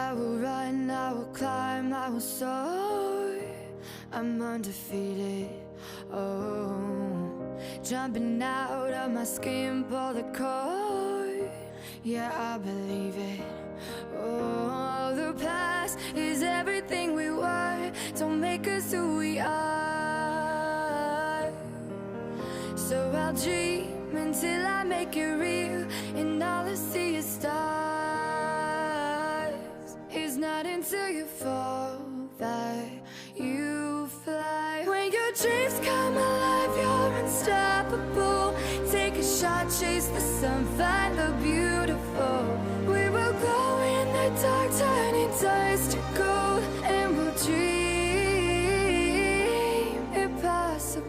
I will run, I will climb, I will soar. I'm undefeated, oh. Jumping out of my skin, pull the cord. Yeah, I believe it. Oh, the past is everything we were. Don't make us who we are. So I'll dream until I make it real, and all I see is stars. It's not until you fall that you fly. When your dreams come alive, you're unstoppable. Take a shot, chase the sun, find the beautiful. We will glow in the dark, turning dust to gold, and we'll dream impossible.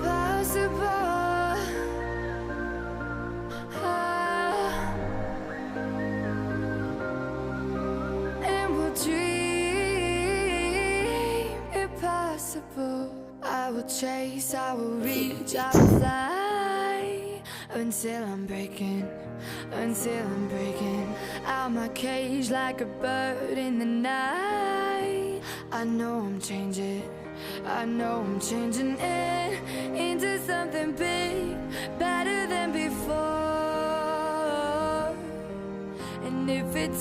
Possible. And we'll dream impossible. I will chase, I will reach, I will fly until I'm breaking out my cage like a bird in the night. I know I'm changing into something big, better than before. And if it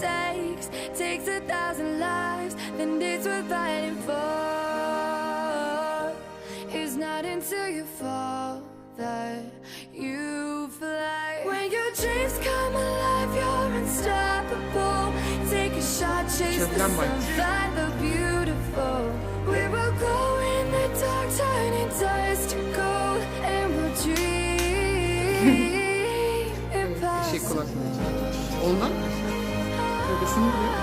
takes 1,000 lives, then it's worth fighting for. It's not until you fall that you fly. When your dreams come alive, you're unstoppable. Take a shot, chase the sun, find the beautiful. We will go in the dark, turning dust to gold, and we'll dream impossible. Kulaklı. Olmaz mı? Şunu buraya.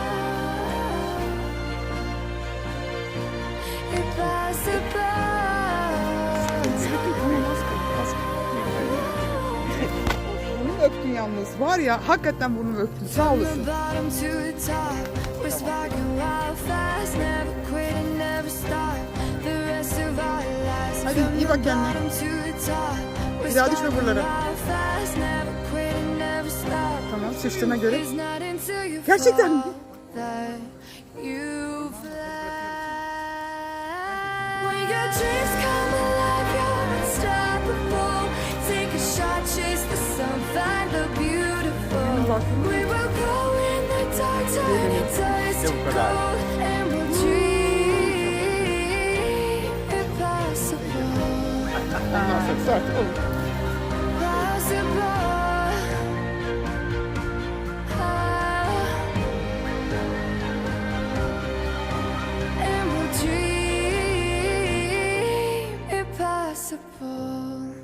Bunu öptün yalnız. Var ya, hakikaten bunu öptün. Sağ olasın. Hadi iyi bak kendine. Bir daha düşme buralara. Tamam, sıçtığına göre. Gerçekten mi? Impossible.